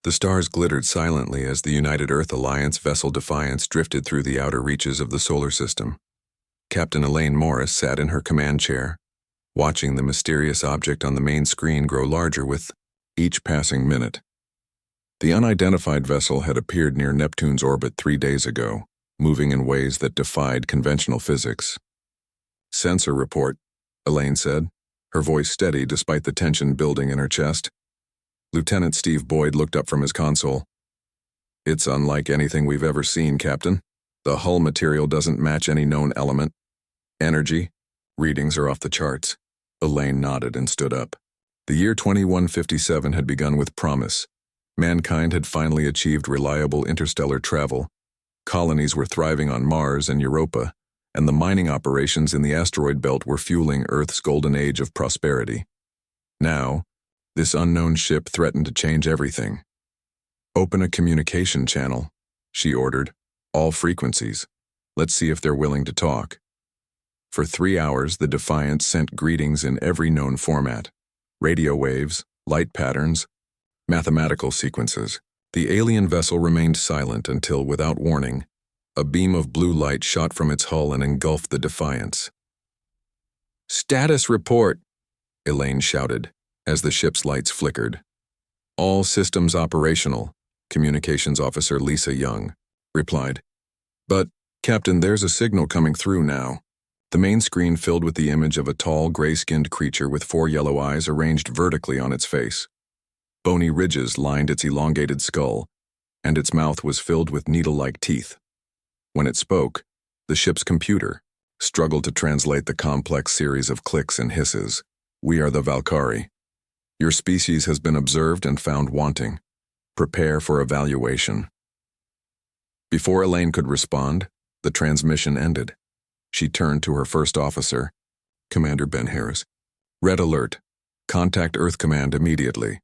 The stars glittered silently as the United Earth Alliance vessel Defiance drifted through the outer reaches of the solar system. Captain Elaine Morris sat in her command chair, watching the mysterious object on the main screen grow larger with each passing minute. The unidentified vessel had appeared near Neptune's orbit 3 days ago, moving in ways that defied conventional physics. "Sensor report," Elaine said, her voice steady despite the tension building in her chest. Lieutenant Steve Boyd looked up from his console. "It's unlike anything we've ever seen, Captain. The hull material doesn't match any known element. Energy readings are off the charts." Elaine nodded and stood up. The year 2157 had begun with promise. Mankind had finally achieved reliable interstellar travel. Colonies were thriving on Mars and Europa, and the mining operations in the asteroid belt were fueling Earth's golden age of prosperity. Now, this unknown ship threatened to change everything. "Open a communication channel," she ordered. "All frequencies. Let's see if they're willing to talk." For 3 hours, the Defiance sent greetings in every known format: radio waves, light patterns, mathematical sequences. The alien vessel remained silent until, without warning, a beam of blue light shot from its hull and engulfed the Defiance. "Status report," Elaine shouted, as the ship's lights flickered. "All systems operational," Communications Officer Lisa Young replied. "But, Captain, there's a signal coming through now." The main screen filled with the image of a tall, gray-skinned creature with 4 yellow eyes arranged vertically on its face. Bony ridges lined its elongated skull, and its mouth was filled with needle-like teeth. When it spoke, the ship's computer struggled to translate the complex series of clicks and hisses. "We are the Valkyrie. Your species has been observed and found wanting. Prepare for evaluation." Before Elaine could respond, the transmission ended. She turned to her first officer, Commander Ben Harris. "Red alert. Contact Earth Command immediately."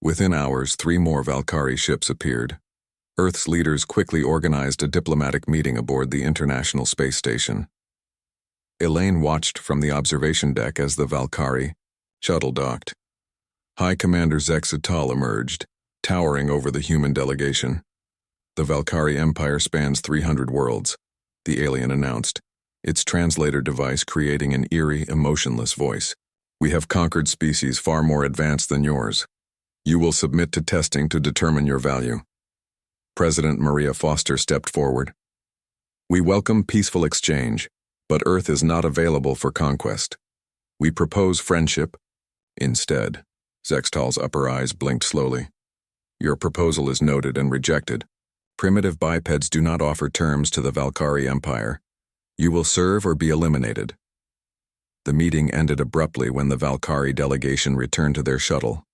Within hours, 3 more Valkyrie ships appeared. Earth's leaders quickly organized a diplomatic meeting aboard the International Space Station. Elaine watched from the observation deck as the Valkyrie shuttle docked. High Commander Zexatal emerged, towering over the human delegation. "The Valkyrie Empire spans 300 worlds," the alien announced, its translator device creating an eerie, emotionless voice. "We have conquered species far more advanced than yours. You will submit to testing to determine your value." President Maria Foster stepped forward. "We welcome peaceful exchange, but Earth is not available for conquest. We propose friendship instead." Zextal's upper eyes blinked slowly. "Your proposal is noted and rejected. Primitive bipeds do not offer terms to the Valkyrie Empire. You will serve or be eliminated." The meeting ended abruptly when the Valkyrie delegation returned to their shuttle.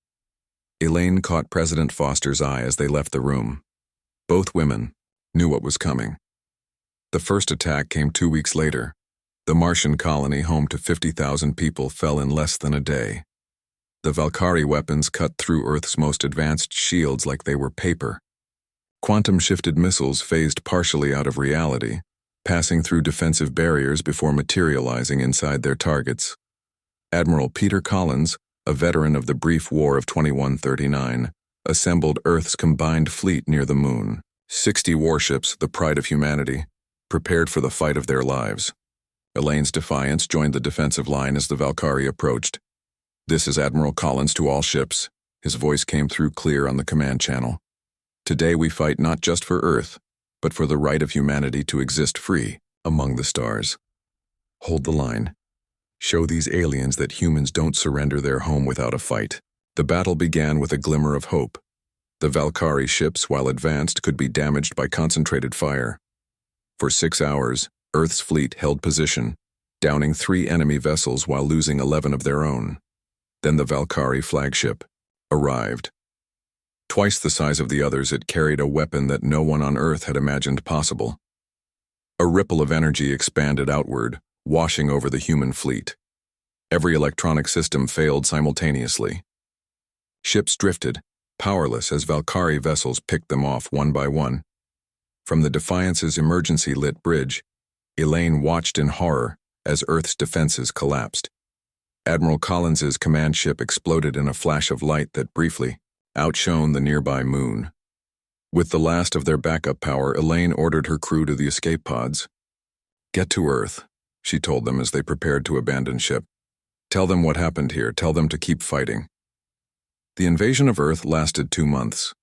Elaine caught President Foster's eye as they left the room. Both women knew what was coming. The first attack came 2 weeks later. The Martian colony, home to 50,000 people, fell in less than a day. The Valkyrie weapons cut through Earth's most advanced shields like they were paper. Quantum-shifted missiles phased partially out of reality, passing through defensive barriers before materializing inside their targets. Admiral Peter Collins, a veteran of the brief War of 2139, assembled Earth's combined fleet near the moon. 60 warships, the pride of humanity, prepared for the fight of their lives. Elaine's Defiance joined the defensive line as the Valkyrie approached. "This is Admiral Collins to all ships." His voice came through clear on the command channel. "Today we fight not just for Earth, but for the right of humanity to exist free among the stars. Hold the line. Show these aliens that humans don't surrender their home without a fight." The battle began with a glimmer of hope. The Valkyrie ships, while advanced, could be damaged by concentrated fire. For 6 hours, Earth's fleet held position, downing 3 enemy vessels while losing 11 of their own. Then the Valkyrie flagship arrived. Twice the size of the others, it carried a weapon that no one on Earth had imagined possible. A ripple of energy expanded outward, washing over the human fleet. Every electronic system failed simultaneously. Ships drifted, powerless as Valkyrie vessels picked them off one by one. From the Defiance's emergency-lit bridge, Elaine watched in horror as Earth's defenses collapsed. Admiral Collins's command ship exploded in a flash of light that briefly outshone the nearby moon. With the last of their backup power, Elaine ordered her crew to the escape pods. "Get to Earth," she told them as they prepared to abandon ship. "Tell them what happened here. Tell them to keep fighting." The invasion of Earth lasted 2 months.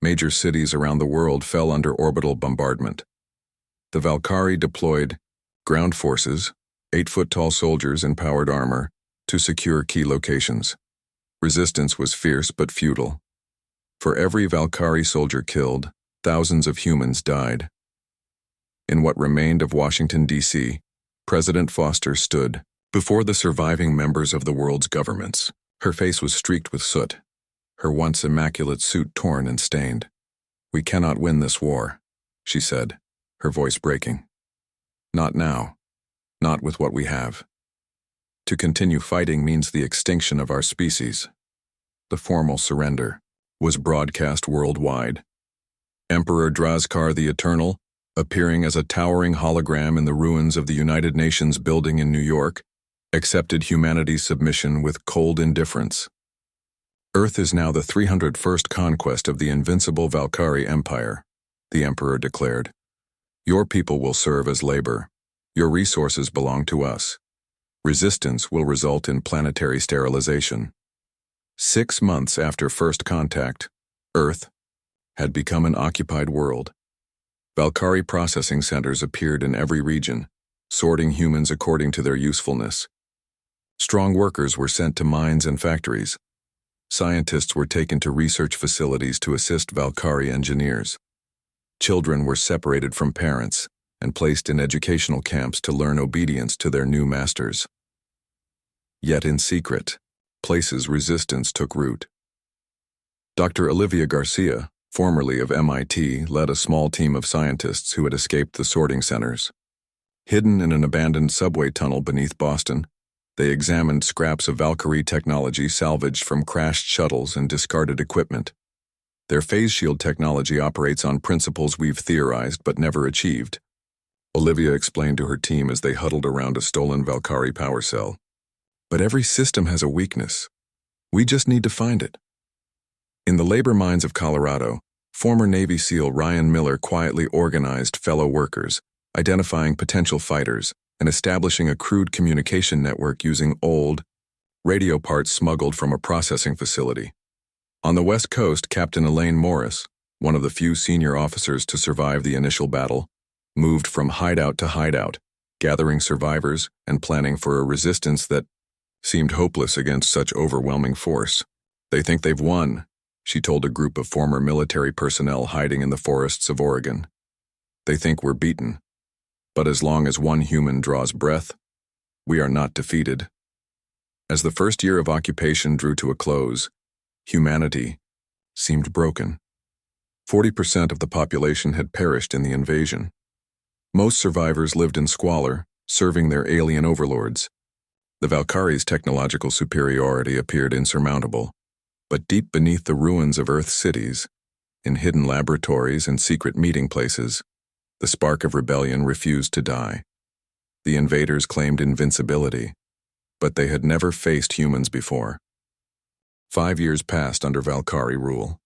Major cities around the world fell under orbital bombardment. The Valkyrie deployed ground forces, 8-foot-tall soldiers in powered armor, to secure key locations. Resistance was fierce but futile. For every Valkyrie soldier killed, thousands of humans died. In what remained of Washington, D.C., President Foster stood before the surviving members of the world's governments. Her face was streaked with soot, her once immaculate suit torn and stained. "We cannot win this war," she said, her voice breaking. "Not now. Not with what we have. To continue fighting means the extinction of our species." The formal surrender was broadcast worldwide. Emperor Draskar the Eternal, appearing as a towering hologram in the ruins of the United Nations building in New York, accepted humanity's submission with cold indifference. "Earth is now the 301st conquest of the invincible Valkyrie Empire," the Emperor declared. "Your people will serve as labor. Your resources belong to us. Resistance will result in planetary sterilization." 6 months after first contact, Earth had become an occupied world. Valkyrie processing centers appeared in every region, sorting humans according to their usefulness. Strong workers were sent to mines and factories. Scientists were taken to research facilities to assist Valkyrie engineers. Children were separated from parents and placed in educational camps to learn obedience to their new masters. Yet in secret, places resistance took root. Dr. Olivia Garcia, formerly of MIT, led a small team of scientists who had escaped the sorting centers. Hidden in an abandoned subway tunnel beneath Boston, they examined scraps of Valkyrie technology salvaged from crashed shuttles and discarded equipment. Their phase shield technology operates on principles we've theorized but never achieved, Olivia explained to her team as they huddled around a stolen Valkyrie power cell. "But every system has a weakness. We just need to find it." In the labor mines of Colorado, former Navy SEAL Ryan Miller quietly organized fellow workers, identifying potential fighters, and establishing a crude communication network using old radio parts smuggled from a processing facility. On the West Coast, Captain Elaine Morris, one of the few senior officers to survive the initial battle, moved from hideout to hideout, gathering survivors and planning for a resistance that seemed hopeless against such overwhelming force. "They think they've won," she told a group of former military personnel hiding in the forests of Oregon. "They think we're beaten. But as long as one human draws breath, we are not defeated." As the first year of occupation drew to a close, humanity seemed broken. 40% of the population had perished in the invasion. Most survivors lived in squalor, serving their alien overlords. The Valkyrie's technological superiority appeared insurmountable, but deep beneath the ruins of Earth's cities, in hidden laboratories and secret meeting places, the spark of rebellion refused to die. The invaders claimed invincibility, but they had never faced humans before. 5 years passed under Valkyrie rule.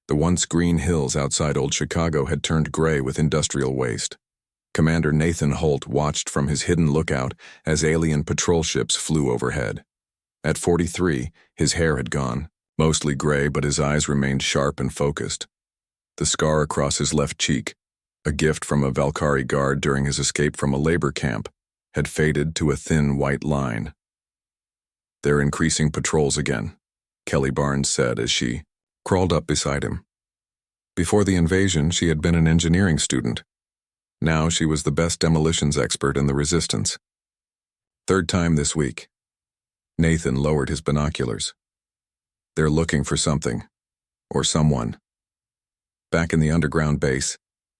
The once green hills outside Old Chicago had turned gray with industrial waste. Commander Nathan Holt watched from his hidden lookout as alien patrol ships flew overhead. At 43, his hair had gone, mostly gray, but his eyes remained sharp and focused. The scar across his left cheek, a gift from a Valkyrie guard during his escape from a labor camp, had faded to a thin white line. "They're increasing patrols again," Kelly Barnes said as she crawled up beside him. Before the invasion, she had been an engineering student. Now she was the best demolitions expert in the resistance. "Third time this week." Nathan lowered his binoculars. "They're looking for something, or someone." Back in the underground base,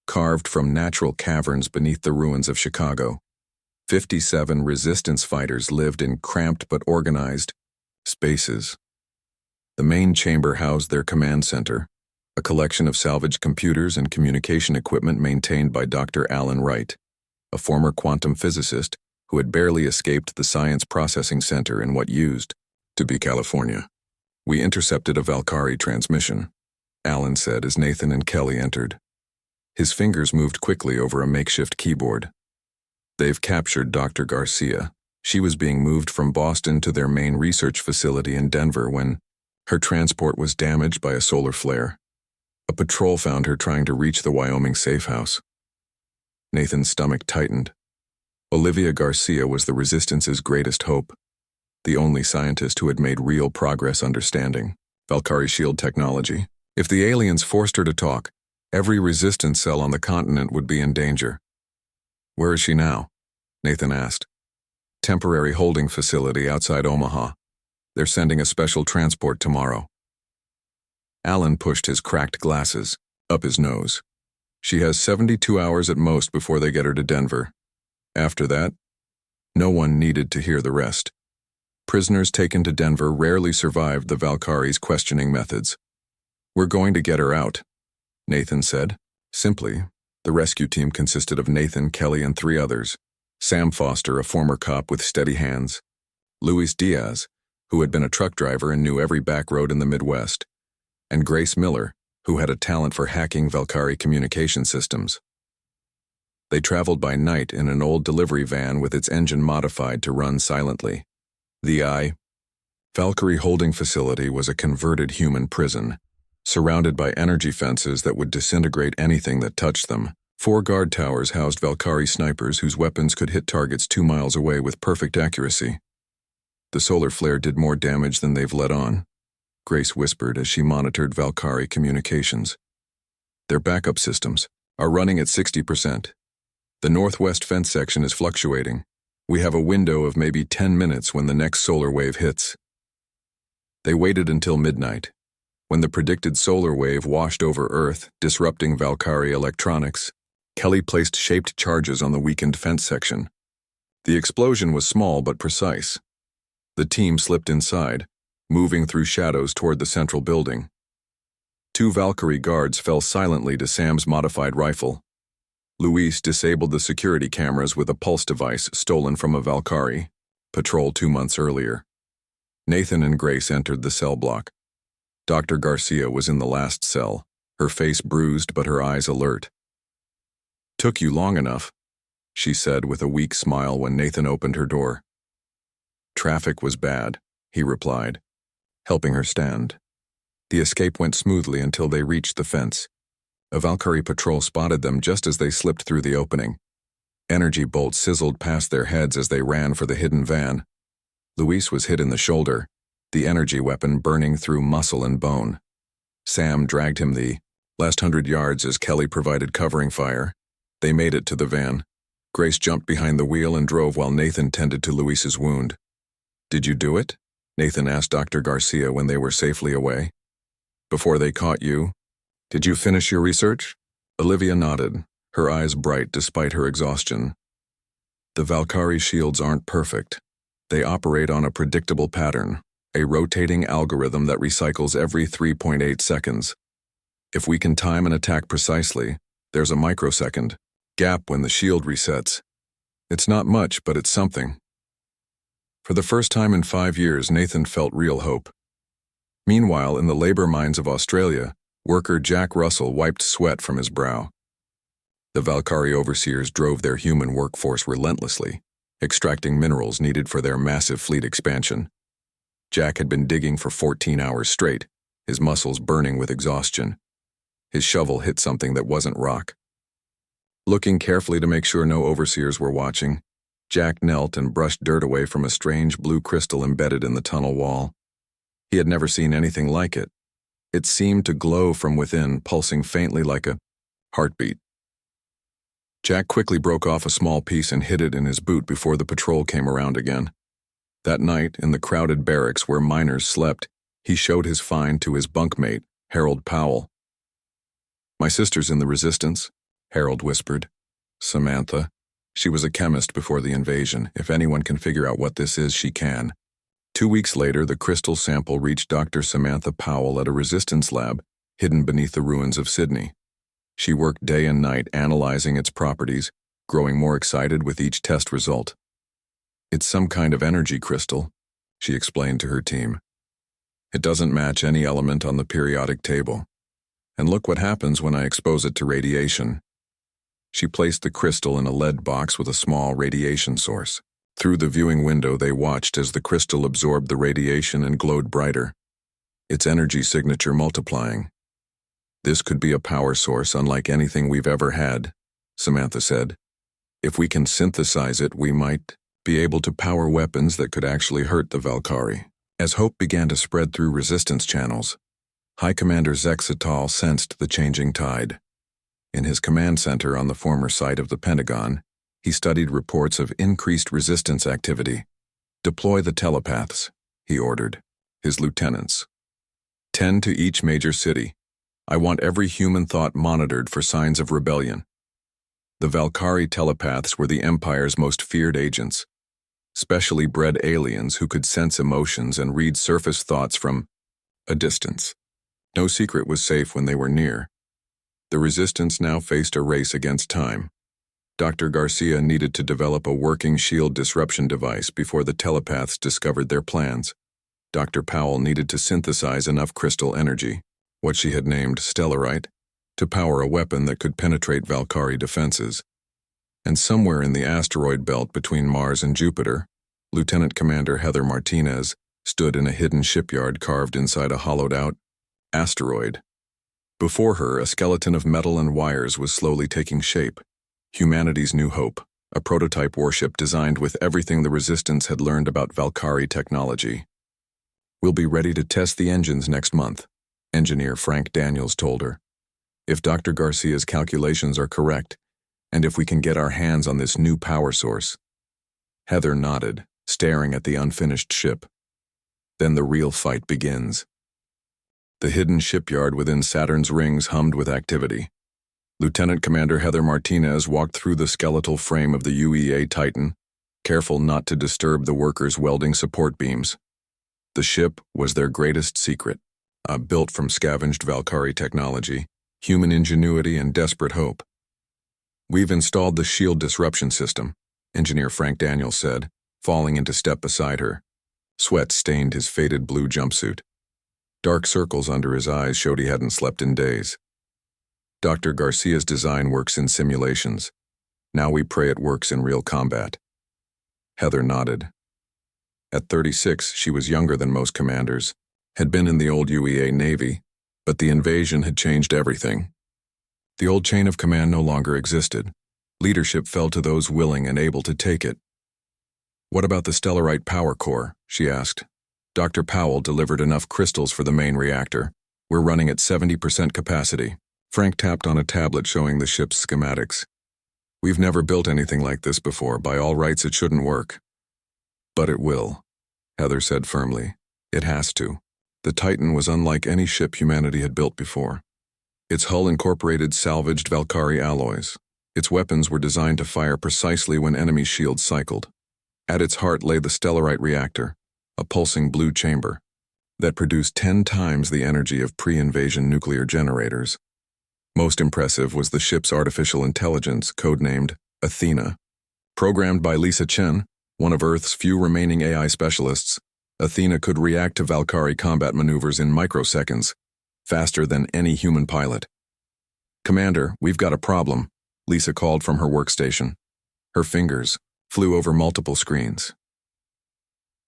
carved from natural caverns beneath the ruins of Chicago, 57 resistance fighters lived in cramped but organized spaces. The main chamber housed their command center, a collection of salvaged computers and communication equipment maintained by Dr. Alan Wright, a former quantum physicist who had barely escaped the Science Processing Center in what used to be California. We intercepted a Valkyrie transmission, Alan said as Nathan and Kelly entered. His fingers moved quickly over a makeshift keyboard. They've captured Dr. Garcia. She was being moved from Boston to their main research facility in Denver when her transport was damaged by a solar flare. A patrol found her trying to reach the Wyoming safe house. Nathan's stomach tightened. Olivia Garcia was the Resistance's greatest hope, the only scientist who had made real progress understanding Valkyrie shield technology. If the aliens forced her to talk, every Resistance cell on the continent would be in danger. Where is she now? Nathan asked. Temporary holding facility outside Omaha. They're sending a special transport tomorrow. Alan pushed his cracked glasses up his nose. She has 72 hours at most before they get her to Denver. After that, no one needed to hear the rest. Prisoners taken to Denver rarely survived the Valkyrie's questioning methods. We're going to get her out, Nathan said. Simply, the rescue team consisted of Nathan, Kelly, and 3 others. Sam Foster, a former cop with steady hands. Luis Diaz, who had been a truck driver and knew every back road in the Midwest. And Grace Miller, who had a talent for hacking Valkyrie communication systems. They traveled by night in an old delivery van with its engine modified to run silently. The Valkyrie holding facility was a converted human prison, surrounded by energy fences that would disintegrate anything that touched them. 4 guard towers housed Valkyrie snipers whose weapons could hit targets 2 miles away with perfect accuracy. The solar flare did more damage than they've let on, Grace whispered as she monitored Valkyrie communications. Their backup systems are running at 60%. The northwest fence section is fluctuating. We have a window of maybe 10 minutes when the next solar wave hits. They waited until midnight, when the predicted solar wave washed over Earth, disrupting Valkyrie electronics. Kelly placed shaped charges on the weakened fence section. The explosion was small but precise. The team slipped inside, moving through shadows toward the central building. 2 Valkyrie guards fell silently to Sam's modified rifle. Luis disabled the security cameras with a pulse device stolen from a Valkyrie patrol 2 months earlier. Nathan and Grace entered the cell block. Dr. Garcia was in the last cell, her face bruised but her eyes alert. Took you long enough, she said with a weak smile when Nathan opened her door. Traffic was bad, he replied, helping her stand. The escape went smoothly until they reached the fence. A Valkyrie patrol spotted them just as they slipped through the opening. Energy bolts sizzled past their heads as they ran for the hidden van. Luis was hit in the shoulder, the energy weapon burning through muscle and bone. Sam dragged him the last 100 yards as Kelly provided covering fire. They made it to the van. Grace jumped behind the wheel and drove while Nathan tended to Luis's wound. Did you do it? Nathan asked Dr. Garcia when they were safely away. Before they caught you? Did you finish your research? Olivia nodded, her eyes bright despite her exhaustion. The Valkyrie shields aren't perfect. They operate on a predictable pattern, a rotating algorithm that recycles every 3.8 seconds. If we can time an attack precisely, there's a microsecond gap when the shield resets. It's not much, but it's something. For the first time in 5 years, Nathan felt real hope. Meanwhile, in the labor mines of Australia, worker Jack Russell wiped sweat from his brow. The Valkyrie overseers drove their human workforce relentlessly, extracting minerals needed for their massive fleet expansion. Jack had been digging for 14 hours straight, his muscles burning with exhaustion. His shovel hit something that wasn't rock. Looking carefully to make sure no overseers were watching, Jack knelt and brushed dirt away from a strange blue crystal embedded in the tunnel wall. He had never seen anything like it. It seemed to glow from within, pulsing faintly like a heartbeat. Jack quickly broke off a small piece and hid it in his boot before the patrol came around again. That night, in the crowded barracks where miners slept, he showed his find to his bunkmate, Harold Powell. My sister's in the Resistance, Harold whispered. Samantha. She was a chemist before the invasion. If anyone can figure out what this is, she can. 2 weeks later, the crystal sample reached Dr. Samantha Powell at a Resistance lab hidden beneath the ruins of Sydney. She worked day and night analyzing its properties, growing more excited with each test result. It's some kind of energy crystal, she explained to her team. It doesn't match any element on the periodic table. And look what happens when I expose it to radiation. She placed the crystal in a lead box with a small radiation source. Through the viewing window, they watched as the crystal absorbed the radiation and glowed brighter, its energy signature multiplying. This could be a power source unlike anything we've ever had, Samantha said. If we can synthesize it, we might be able to power weapons that could actually hurt the Valkyrie. As hope began to spread through resistance channels, High Commander Zexatal sensed the changing tide. In his command center on the former site of the Pentagon, he studied reports of increased resistance activity. "Deploy the telepaths," he ordered, his lieutenants. 10 to each major city. I want every human thought monitored for signs of rebellion. The Valkyrie telepaths were the Empire's most feared agents, specially bred aliens who could sense emotions and read surface thoughts from a distance. No secret was safe when they were near. The resistance now faced a race against time. Dr. Garcia needed to develop a working shield disruption device before the telepaths discovered their plans. Dr. Powell needed to synthesize enough crystal energy, what she had named Stellarite, to power a weapon that could penetrate Valkyrie defenses. And somewhere in the asteroid belt between Mars and Jupiter, Lieutenant Commander Heather Martinez stood in a hidden shipyard carved inside a hollowed-out asteroid. Before her, a skeleton of metal and wires was slowly taking shape. Humanity's New Hope, a prototype warship designed with everything the Resistance had learned about Valkyrie technology. "We'll be ready to test the engines next month," engineer Frank Daniels told her. "If Dr. Garcia's calculations are correct, and if we can get our hands on this new power source." Heather nodded, staring at the unfinished ship. Then the real fight begins. The hidden shipyard within Saturn's rings hummed with activity. Lieutenant Commander Heather Martinez walked through the skeletal frame of the UEA Titan, careful not to disturb the workers' welding support beams. The ship was their greatest secret, built from scavenged Valkyrie technology, human ingenuity, and desperate hope. "We've installed the shield disruption system," Engineer Frank Daniels said, falling into step beside her. Sweat stained his faded blue jumpsuit. Dark circles under his eyes showed he hadn't slept in days. "Dr. Garcia's design works in simulations. Now we pray it works in real combat." Heather nodded. At 36, she was younger than most commanders, had been in the old UEA Navy, but the invasion had changed everything. The old chain of command no longer existed. Leadership fell to those willing and able to take it. "What about the Stellarite power core?" she asked. "Dr. Powell delivered enough crystals for the main reactor. We're running at 70% capacity." Frank tapped on a tablet showing the ship's schematics. "We've never built anything like this before. By all rights, it shouldn't work." "But it will," Heather said firmly. "It has to." The Titan was unlike any ship humanity had built before. Its hull incorporated salvaged Valkyrie alloys. Its weapons were designed to fire precisely when enemy shields cycled. At its heart lay the Stellarite reactor, a pulsing blue chamber that produced 10 times the energy of pre-invasion nuclear generators. Most impressive was the ship's artificial intelligence, codenamed Athena. Programmed by Lisa Chen, one of Earth's few remaining AI specialists, Athena could react to Valkyrie combat maneuvers in microseconds, faster than any human pilot. "Commander, we've got a problem," Lisa called from her workstation. Her fingers flew over multiple screens.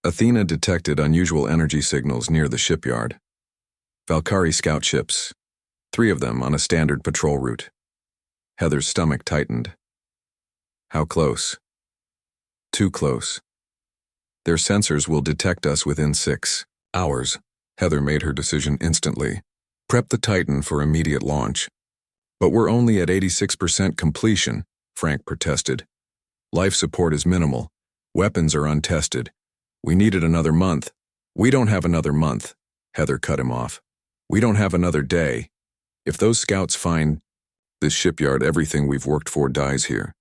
Athena detected unusual energy signals near the shipyard. Valkyrie scout ships, 3 of them on a standard patrol route. Heather's stomach tightened. "How close?" "Too close. Their sensors will detect us within 6 hours. Heather made her decision instantly. "Prep the Titan for immediate launch." "But we're only at 86% completion," Frank protested. "Life support is minimal. Weapons are untested. We needed another month." "We don't have another month," Heather cut him off. "We don't have another day. If those scouts find this shipyard, everything we've worked for dies here."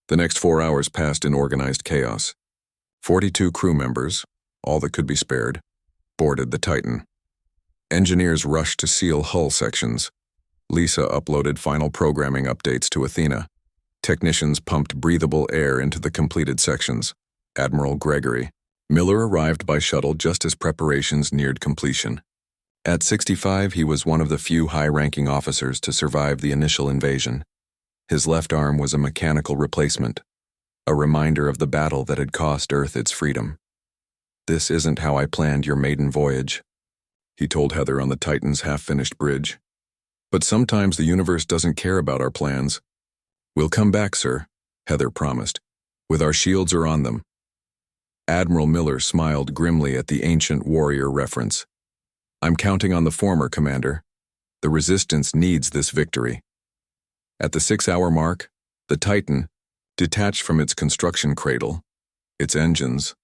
The next 4 hours passed in organized chaos. 42 crew members, all that could be spared, boarded the Titan. Engineers rushed to seal hull sections. Lisa uploaded final programming updates to Athena. Technicians pumped breathable air into the completed sections. Admiral Gregory, Miller arrived by shuttle just as preparations neared completion. At 65, he was one of the few high-ranking officers to survive the initial invasion. His left arm was a mechanical replacement, a reminder of the battle that had cost Earth its freedom. "This isn't how I planned your maiden voyage," he told Heather on the Titan's half-finished bridge. "But sometimes the universe doesn't care about our plans." "We'll come back, sir," Heather promised, "with our shields or on them." Admiral Miller smiled grimly at the ancient warrior reference. "I'm counting on the former, Commander. The Resistance needs this victory." At the 6-hour mark, the Titan, detached from its construction cradle, its engines,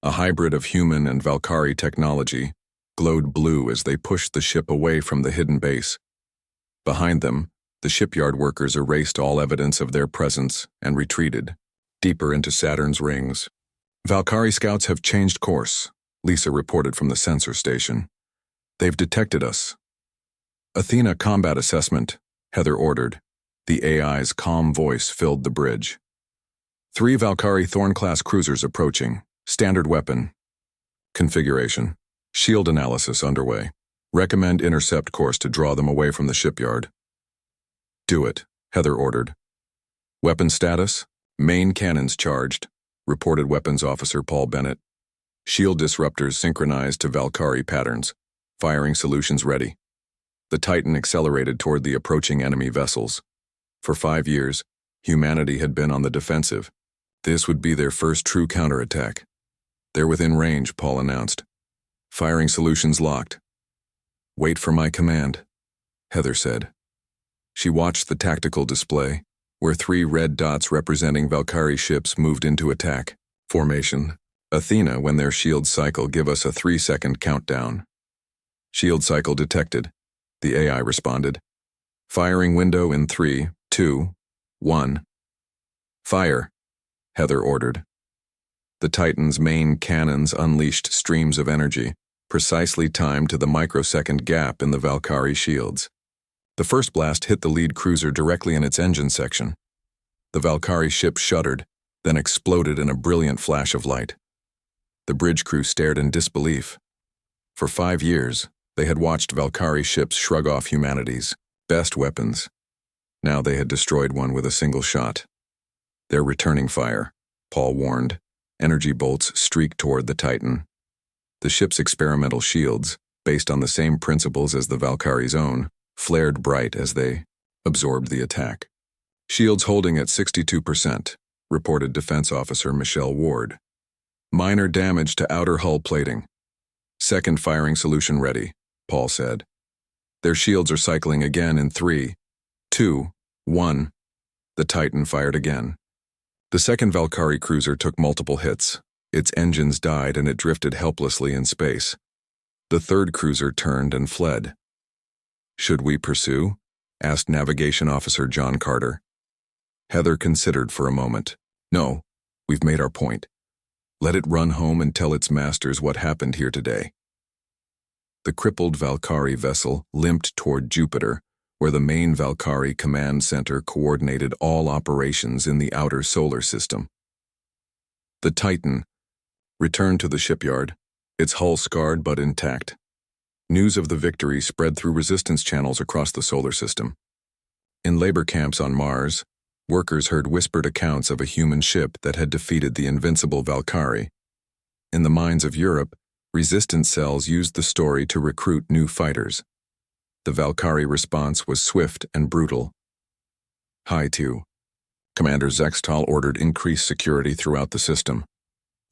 a hybrid of human and Valkyrie technology, glowed blue as they pushed the ship away from the hidden base. Behind them, the shipyard workers erased all evidence of their presence and retreated, deeper into Saturn's rings. "Valkyrie scouts have changed course," Lisa reported from the sensor station. "They've detected us." "Athena combat assessment," Heather ordered. The AI's calm voice filled the bridge. 3 Valkyrie Thorn-class cruisers approaching. Standard weapon. Configuration. Shield analysis underway. Recommend intercept course to draw them away from the shipyard. "Do it," Heather ordered. "Weapon status? Main cannons charged," reported Weapons Officer Paul Bennett. "Shield disruptors synchronized to Valkyrie patterns. Firing solutions ready." The Titan accelerated toward the approaching enemy vessels. For 5 years, humanity had been on the defensive. This would be their first true counterattack. "They're within range," Paul announced. "Firing solutions locked." "Wait for my command," Heather said. She watched the tactical display, where 3 red dots representing Valkyrie ships moved into attack. Formation. Athena, when their shield cycle, give us a 3-second countdown. "Shield cycle detected," the AI responded. "Firing window in 3, 2, 1. "Fire," Heather ordered. The Titan's main cannons unleashed streams of energy, precisely timed to the microsecond gap in the Valkyrie shields. The first blast hit the lead cruiser directly in its engine section. The Valkyrie ship shuddered, then exploded in a brilliant flash of light. The bridge crew stared in disbelief. For 5 years, they had watched Valkyrie ships shrug off humanity's best weapons. Now they had destroyed one with a single shot. "They're returning fire," Paul warned. Energy bolts streaked toward the Titan. The ship's experimental shields, based on the same principles as the Valkyrie's own, flared bright as they absorbed the attack. "Shields holding at 62%, reported Defense Officer Michelle Ward. "Minor damage to outer hull plating. Second firing solution ready," Paul said. "Their shields are cycling again in 3, 2, 1. The Titan fired again. The second Valkyrie cruiser took multiple hits. Its engines died and it drifted helplessly in space. The third cruiser turned and fled. "Should we pursue?" asked Navigation Officer John Carter. Heather considered for a moment. "No, we've made our point. Let it run home and tell its masters what happened here today." The crippled Valkyrie vessel limped toward Jupiter, where the main Valkyrie command center coordinated all operations in the outer solar system. The Titan returned to the shipyard, its hull scarred but intact. News of the victory spread through resistance channels across the solar system. In labor camps on Mars, workers heard whispered accounts of a human ship that had defeated the invincible Valkyrie. In the mines of Europe, resistance cells used the story to recruit new fighters. The Valkyrie response was swift and brutal. "High 2. Commander Zextal ordered increased security throughout the system.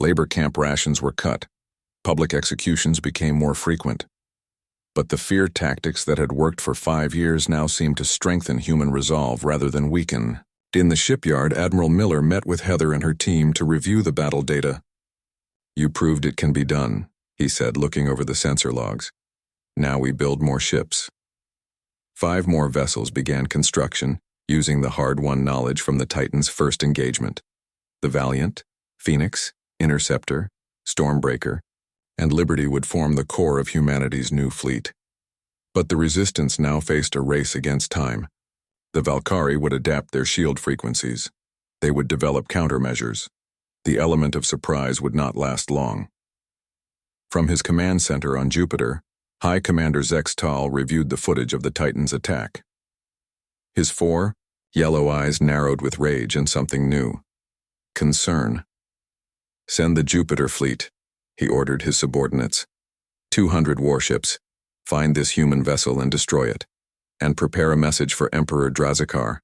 Labor camp rations were cut. Public executions became more frequent. But the fear tactics that had worked for 5 years now seemed to strengthen human resolve rather than weaken." In the shipyard, Admiral Miller met with Heather and her team to review the battle data. "You proved it can be done," he said, looking over the sensor logs. "Now we build more ships." 5 more vessels began construction, using the hard-won knowledge from the Titan's first engagement. The Valiant, Phoenix, Interceptor, Stormbreaker, and Liberty would form the core of humanity's new fleet. But the Resistance now faced a race against time. The Valkyrie would adapt their shield frequencies. They would develop countermeasures. The element of surprise would not last long. From his command center on Jupiter, High Commander Zex Tal reviewed the footage of the Titan's attack. His yellow eyes narrowed with rage and something new. Concern. "Send the Jupiter fleet," he ordered his subordinates. 200 warships. Find this human vessel and destroy it. And prepare a message for Emperor Drazikar.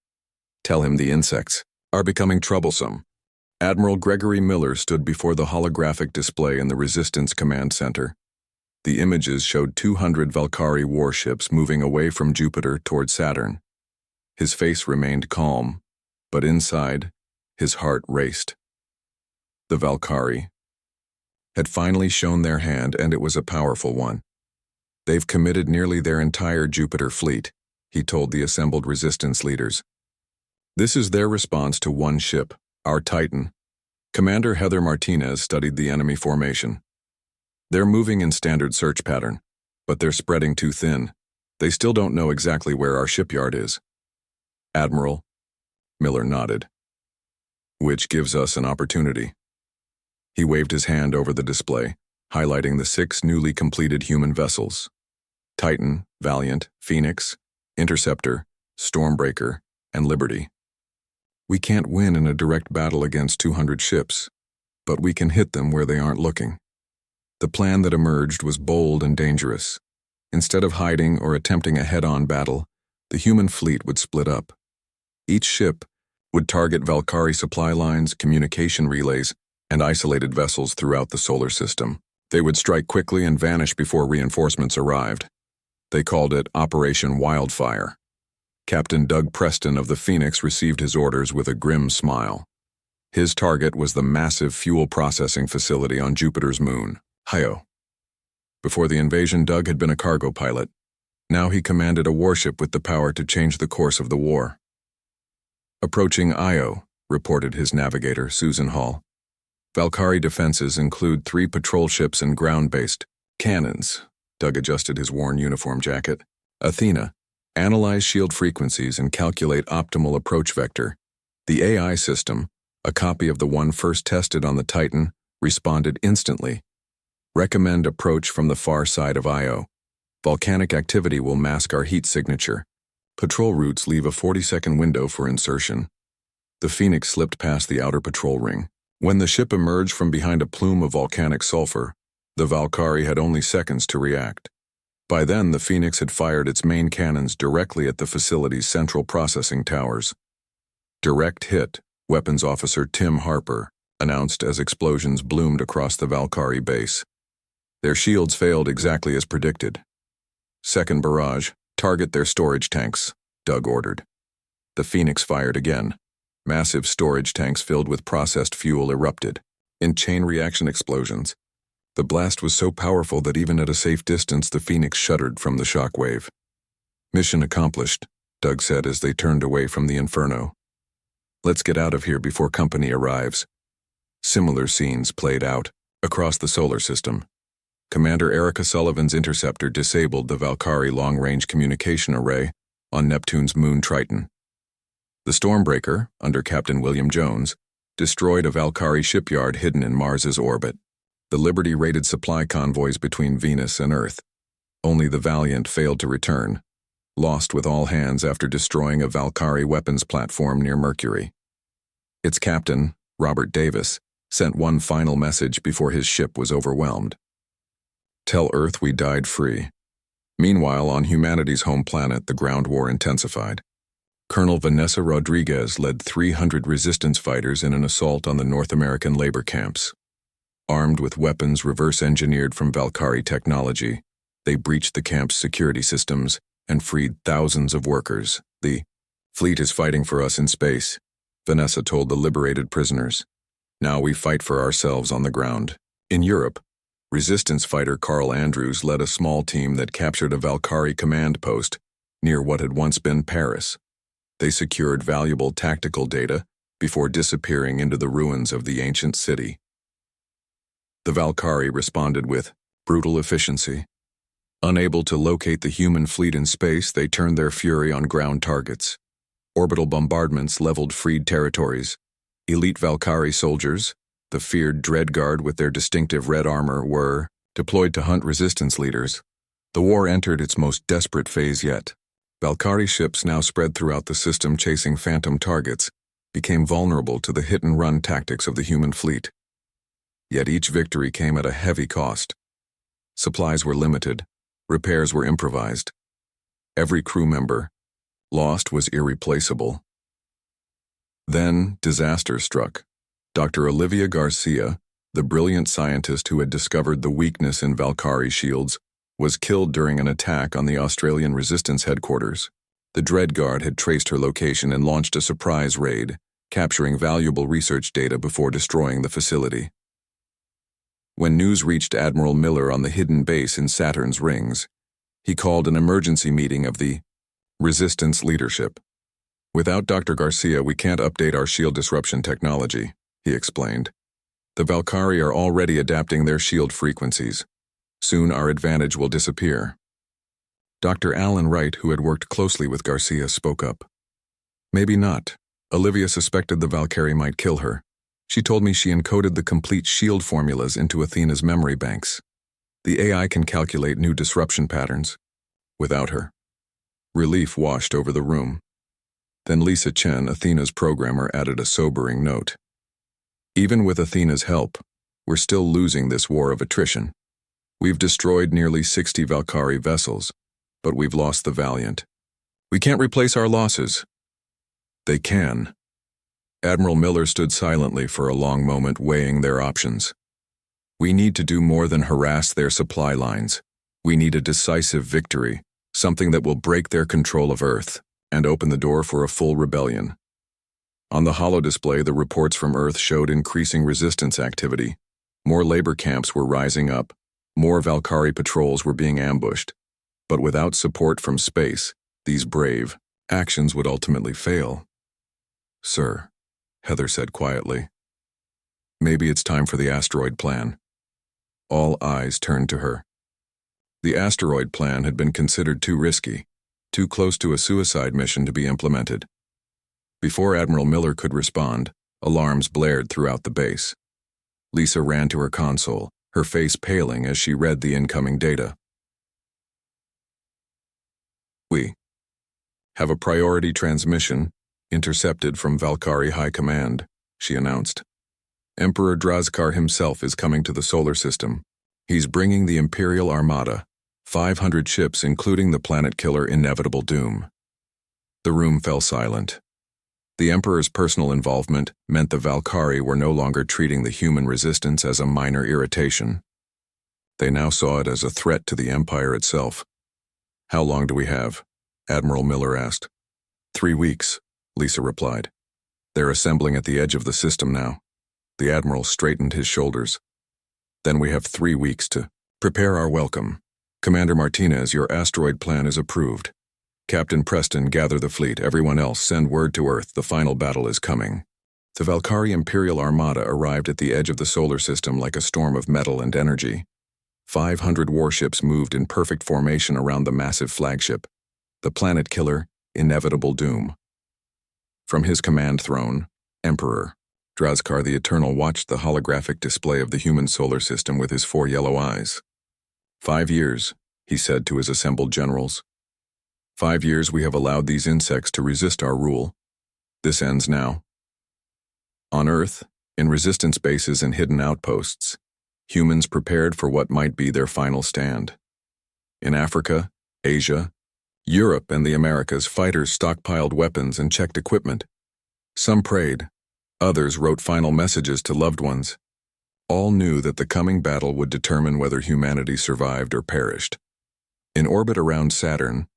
Tell him the insects are becoming troublesome. Admiral Gregory Miller stood before the holographic display in the Resistance Command Center. The images showed 200 Valkyrie warships moving away from Jupiter toward Saturn. His face remained calm, but inside, his heart raced. The Valkyrie had finally shown their hand, and it was a powerful one. "They've committed nearly their entire Jupiter fleet," he told the assembled Resistance leaders. "This is their response to one ship, our Titan." Commander Heather Martinez studied the enemy formation. "They're moving in standard search pattern, but they're spreading too thin. They still don't know exactly where our shipyard is." "Admiral," Miller nodded. "Which gives us an opportunity." He waved his hand over the display, highlighting the 6 newly completed human vessels: Titan, Valiant, Phoenix, Interceptor, Stormbreaker, and Liberty. "We can't win in a direct battle against 200 ships, but we can hit them where they aren't looking." The plan that emerged was bold and dangerous. Instead of hiding or attempting a head-on battle, the human fleet would split up. Each ship would target Valkyrie supply lines, communication relays, and isolated vessels throughout the solar system. They would strike quickly and vanish before reinforcements arrived. They called it Operation Wildfire. Captain Doug Preston of the Phoenix received his orders with a grim smile. His target was the massive fuel processing facility on Jupiter's moon, Io. Before the invasion, Doug had been a cargo pilot. Now he commanded a warship with the power to change the course of the war. "Approaching Io," reported his navigator, Susan Hall. "Valkyrie defenses include 3 patrol ships and ground-based cannons." Doug adjusted his worn uniform jacket. "Athena, analyze shield frequencies and calculate optimal approach vector." The AI system, a copy of the one first tested on the Titan, responded instantly. "Recommend approach from the far side of Io. Volcanic activity will mask our heat signature. Patrol routes leave a 40-second window for insertion." The Phoenix slipped past the outer patrol ring. When the ship emerged from behind a plume of volcanic sulfur, the Valkyrie had only seconds to react. By then, the Phoenix had fired its main cannons directly at the facility's central processing towers. "Direct hit," Weapons Officer Tim Harper announced as explosions bloomed across the Valkyrie base. Their shields failed exactly as predicted. "Second barrage, target their storage tanks," Doug ordered. The Phoenix fired again. Massive storage tanks filled with processed fuel erupted in chain reaction explosions. The blast was so powerful that even at a safe distance, the Phoenix shuddered from the shock wave. "Mission accomplished," Doug said as they turned away from the inferno. "Let's get out of here before company arrives." Similar scenes played out across the solar system. Commander Erica Sullivan's Interceptor disabled the Valkyrie long-range communication array on Neptune's moon Triton. The Stormbreaker, under Captain William Jones, destroyed a Valkyrie shipyard hidden in Mars's orbit. The Liberty raided supply convoys between Venus and Earth. Only the Valiant failed to return, lost with all hands after destroying a Valkyrie weapons platform near Mercury. Its captain, Robert Davis, sent one final message before his ship was overwhelmed. "Tell Earth we died free." Meanwhile, on humanity's home planet, the ground war intensified. Colonel Vanessa Rodriguez led 300 resistance fighters in an assault on the North American labor camps. Armed with weapons reverse-engineered from Valkyrie technology, they breached the camp's security systems and freed thousands of workers. "The fleet is fighting for us in space," Vanessa told the liberated prisoners. "Now we fight for ourselves on the ground." In Europe, resistance fighter Carl Andrews led a small team that captured a Valkyrie command post near what had once been Paris. They secured valuable tactical data before disappearing into the ruins of the ancient city. The Valkyrie responded with brutal efficiency. Unable to locate the human fleet in space, they turned their fury on ground targets. Orbital bombardments leveled freed territories. Elite Valkyrie soldiers, the feared Dread Guard with their distinctive red armor, were Deployed to hunt resistance leaders, the war entered its most desperate phase yet. Valkyrie ships, now spread throughout the system chasing phantom targets, became vulnerable to the hit-and-run tactics of the human fleet. Yet each victory came at a heavy cost. Supplies were limited, repairs were improvised. Every crew member lost was irreplaceable. Then disaster struck. Dr. Olivia Garcia, the brilliant scientist who had discovered the weakness in Valkyrie shields, was killed during an attack on the Australian Resistance headquarters. The Dread Guard had traced her location and launched a surprise raid, capturing valuable research data before destroying the facility. When news reached Admiral Miller on the hidden base in Saturn's rings, he called an emergency meeting of the Resistance leadership. "Without Dr. Garcia, we can't update our shield disruption technology," he explained. "The Valkyrie are already adapting their shield frequencies. Soon our advantage will disappear." Dr. Alan Wright, who had worked closely with Garcia, spoke up. "Maybe not. Olivia suspected the Valkyrie might kill her. She told me she encoded the complete shield formulas into Athena's memory banks. The AI can calculate new disruption patterns. Without her." Relief washed over the room. Then Lisa Chen, Athena's programmer, added a sobering note. "Even with Athena's help, we're still losing this war of attrition. We've destroyed nearly 60 Valkyrie vessels, but we've lost the Valiant. We can't replace our losses." "They can." Admiral Miller stood silently for a long moment, weighing their options. "We need to do more than harass their supply lines. We need a decisive victory, something that will break their control of Earth and open the door for a full rebellion." On the holodisplay, the reports from Earth showed increasing resistance activity. More labor camps were rising up. More Valkyrie patrols were being ambushed. But without support from space, these brave actions would ultimately fail. "Sir," Heather said quietly, "maybe it's time for the asteroid plan." All eyes turned to her. The asteroid plan had been considered too risky, too close to a suicide mission to be implemented. Before Admiral Miller could respond, alarms blared throughout the base. Lisa ran to her console, her face paling as she read the incoming data. "We have a priority transmission intercepted from Valkyrie High Command," she announced. "Emperor Drazkar himself is coming to the solar system. He's bringing the Imperial Armada, 500 ships including the planet killer Inevitable Doom." The room fell silent. The Emperor's personal involvement meant the Valkyrie were no longer treating the human resistance as a minor irritation. They now saw it as a threat to the Empire itself. "How long do we have?" Admiral Miller asked. 3 weeks, Lisa replied. "They're assembling at the edge of the system now." The Admiral straightened his shoulders. "Then we have 3 weeks to prepare our welcome. Commander Martinez, your asteroid plan is approved. Captain Preston, gather the fleet. Everyone else, send word to Earth. The final battle is coming." The Valkyrie Imperial Armada arrived at the edge of the solar system like a storm of metal and energy. 500 warships moved in perfect formation around the massive flagship, the planet killer Inevitable Doom. From his command throne, Emperor Drazkar the Eternal watched the holographic display of the human solar system with his 4 yellow eyes. 5 years, he said to his assembled generals. 5 years we have allowed these insects to resist our rule. This ends now. On Earth, in resistance bases and hidden outposts, humans prepared for what might be their final stand. In Africa, Asia, Europe, and the Americas, fighters stockpiled weapons and checked equipment. Some prayed, others wrote final messages to loved ones. All knew that the coming battle would determine whether humanity survived or perished. In orbit around Saturn,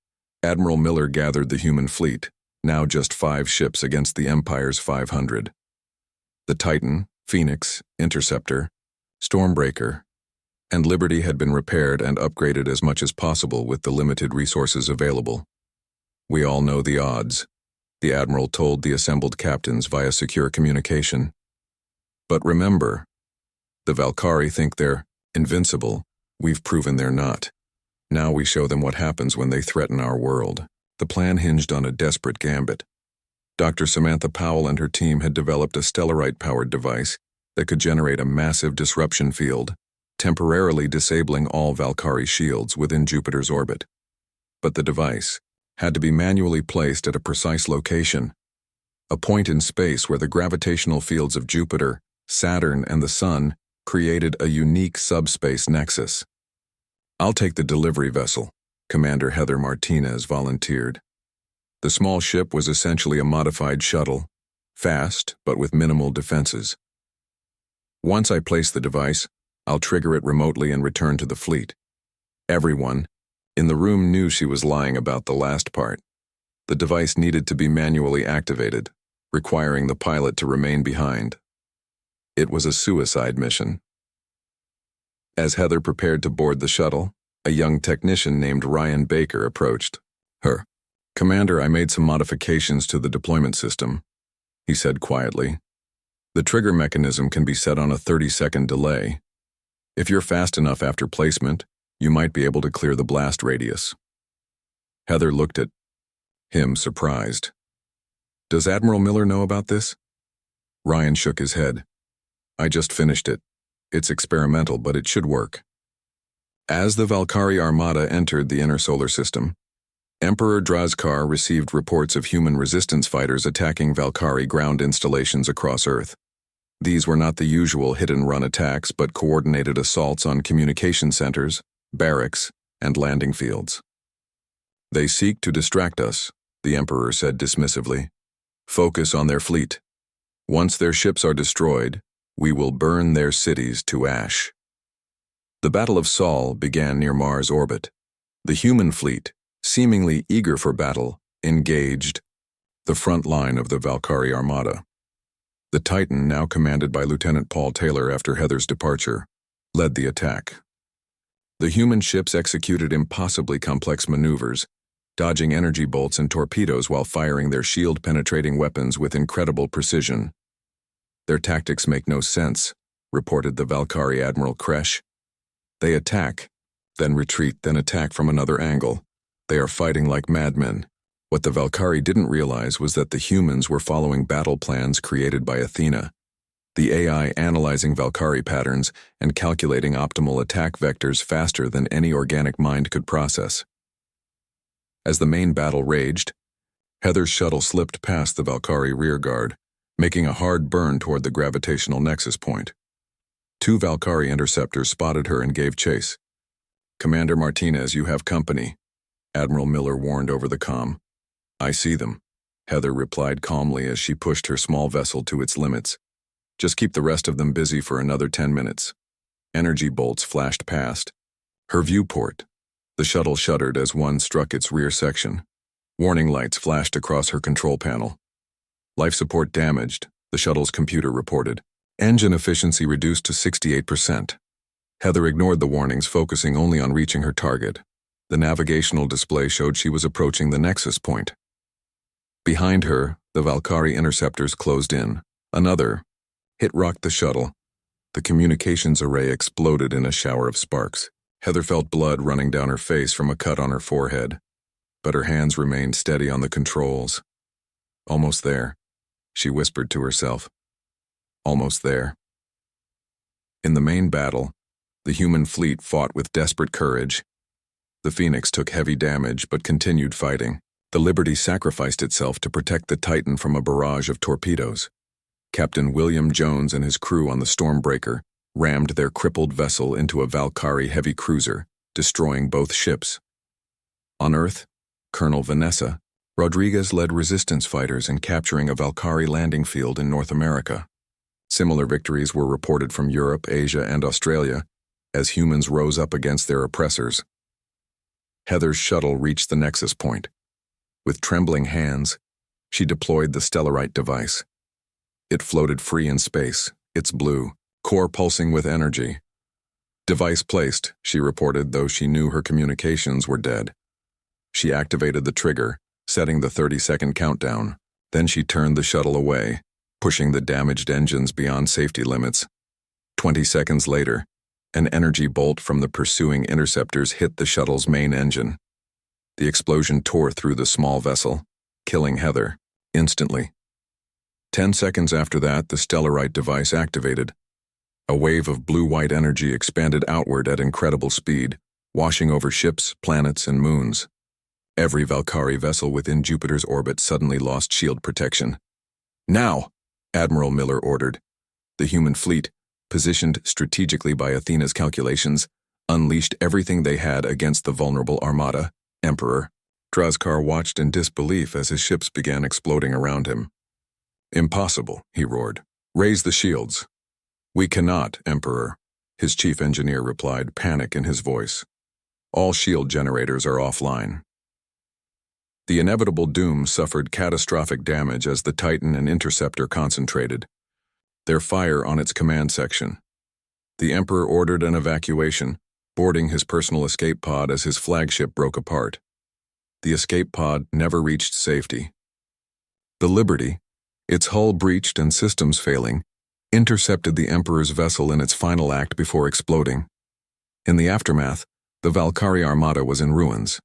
Admiral Miller gathered the human fleet, now just 5 ships against the Empire's 500. The Titan, Phoenix, Interceptor, Stormbreaker, and Liberty had been repaired and upgraded as much as possible with the limited resources available. "We all know the odds," the Admiral told the assembled captains via secure communication. "But remember, the Valkyrie think they're invincible. We've proven they're not. Now we show them what happens when they threaten our world." The plan hinged on a desperate gambit. Dr. Samantha Powell and her team had developed a Stellarite-powered device that could generate a massive disruption field, temporarily disabling all Valkyrie shields within Jupiter's orbit. But the device had to be manually placed at a precise location, a point in space where the gravitational fields of Jupiter, Saturn, and the Sun created a unique subspace nexus. "I'll take the delivery vessel," Commander Heather Martinez volunteered. The small ship was essentially a modified shuttle, fast but with minimal defenses. "Once I place the device, I'll trigger it remotely and return to the fleet." Everyone in the room knew she was lying about the last part. The device needed to be manually activated, requiring the pilot to remain behind. It was a suicide mission. As Heather prepared to board the shuttle, a young technician named Ryan Baker approached her. "Commander, I made some modifications to the deployment system," he said quietly. "The trigger mechanism can be set on a 30-second delay. If you're fast enough after placement, you might be able to clear the blast radius." Heather looked at him, surprised. "Does Admiral Miller know about this?" Ryan shook his head. "I just finished it. It's experimental, but it should work." As the Valkyrie Armada entered the inner solar system, Emperor Drazkar received reports of human resistance fighters attacking Valkyrie ground installations across Earth. These were not the usual hit-and-run attacks, but coordinated assaults on communication centers, barracks, and landing fields. "They seek to distract us," the Emperor said dismissively. "Focus on their fleet. Once their ships are destroyed, we will burn their cities to ash." The Battle of Sol began near Mars' orbit. The human fleet, seemingly eager for battle, engaged the front line of the Valkyrie Armada. The Titan, now commanded by Lieutenant Paul Taylor after Heather's departure, led the attack. The human ships executed impossibly complex maneuvers, dodging energy bolts and torpedoes while firing their shield-penetrating weapons with incredible precision. "Their tactics make no sense," reported the Valkyrie Admiral Kresh. "They attack, then retreat, then attack from another angle. They are fighting like madmen." What the Valkyrie didn't realize was that the humans were following battle plans created by Athena, the AI analyzing Valkyrie patterns and calculating optimal attack vectors faster than any organic mind could process. As the main battle raged, Heather's shuttle slipped past the Valkyrie rearguard, making a hard burn toward the gravitational nexus point. Two Valkyrie interceptors spotted her and gave chase. "Commander Martinez, you have company," Admiral Miller warned over the comm. "I see them," Heather replied calmly as she pushed her small vessel to its limits. "Just keep the rest of them busy for another 10 minutes. Energy bolts flashed past her viewport. The shuttle shuddered as one struck its rear section. Warning lights flashed across her control panel. "Life support damaged," the shuttle's computer reported. "Engine efficiency reduced to 68%. Heather ignored the warnings, focusing only on reaching her target. The navigational display showed she was approaching the nexus point. Behind her, the Valkyrie interceptors closed in. Another hit rocked the shuttle. The communications array exploded in a shower of sparks. Heather felt blood running down her face from a cut on her forehead, but her hands remained steady on the controls. "Almost there," she whispered to herself. "Almost there." In the main battle, the human fleet fought with desperate courage. The Phoenix took heavy damage but continued fighting. The Liberty sacrificed itself to protect the Titan from a barrage of torpedoes. Captain William Jones and his crew on the Stormbreaker rammed their crippled vessel into a Valkyrie heavy cruiser, destroying both ships. On Earth, Colonel Vanessa Rodriguez led resistance fighters in capturing a Valkyrie landing field in North America. Similar victories were reported from Europe, Asia, and Australia as humans rose up against their oppressors. Heather's shuttle reached the nexus point. With trembling hands, she deployed the Stellarite device. It floated free in space, its blue core pulsing with energy. "Device placed," she reported, though she knew her communications were dead. She activated the trigger, setting the 30-second countdown. Then she turned the shuttle away, pushing the damaged engines beyond safety limits. 20 seconds later, an energy bolt from the pursuing interceptors hit the shuttle's main engine. The explosion tore through the small vessel, killing Heather instantly. 10 seconds after that, the Stellarite device activated. A wave of blue-white energy expanded outward at incredible speed, washing over ships, planets, and moons. Every Valkyrie vessel within Jupiter's orbit suddenly lost shield protection. "Now!" Admiral Miller ordered. The human fleet, positioned strategically by Athena's calculations, unleashed everything they had against the vulnerable armada, Emperor. Draskar watched in disbelief as his ships began exploding around him. "Impossible," he roared. "Raise the shields." "We cannot, Emperor," his chief engineer replied, panic in his voice. "All shield generators are offline." The inevitable doom suffered catastrophic damage as the Titan and Interceptor concentrated, their fire on its command section. The Emperor ordered an evacuation, boarding his personal escape pod as his flagship broke apart. The escape pod never reached safety. The Liberty, its hull breached and systems failing, intercepted the Emperor's vessel in its final act before exploding. In the aftermath, the Valkyrie armada was in ruins.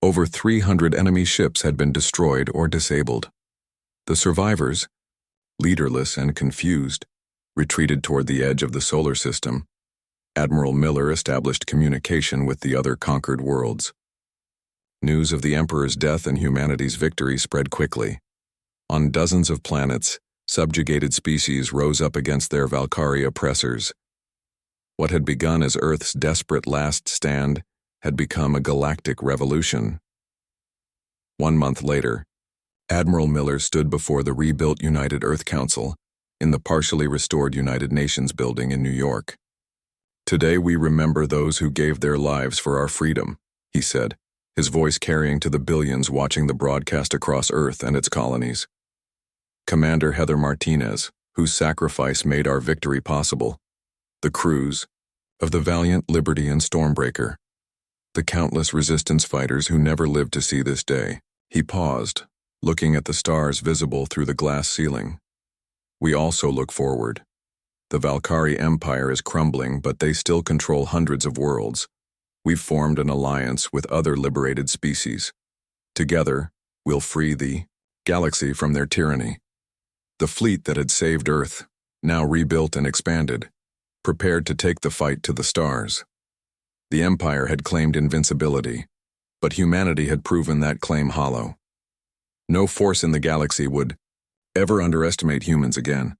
Over 300 enemy ships had been destroyed or disabled. The survivors, leaderless and confused, retreated toward the edge of the solar system. Admiral Miller established communication with the other conquered worlds. News of the Emperor's death and humanity's victory spread quickly. On dozens of planets, subjugated species rose up against their Valkyrie oppressors. What had begun as Earth's desperate last stand had become a galactic revolution. 1 month later, Admiral Miller stood before the rebuilt United Earth Council in the partially restored United Nations building in New York. "Today we remember those who gave their lives for our freedom," he said, his voice carrying to the billions watching the broadcast across Earth and its colonies. Commander Heather Martinez, whose sacrifice made our victory possible. The crews of the Valiant, Liberty, and Stormbreaker. The countless resistance fighters who never lived to see this day. He paused, looking at the stars visible through the glass ceiling. "We also look forward. The Valkyrie Empire is crumbling, but they still control hundreds of worlds. We've formed an alliance with other liberated species. Together, we'll free the galaxy from their tyranny." The fleet that had saved Earth, now rebuilt and expanded, prepared to take the fight to the stars. The Empire had claimed invincibility, but humanity had proven that claim hollow. No force in the galaxy would ever underestimate humans again.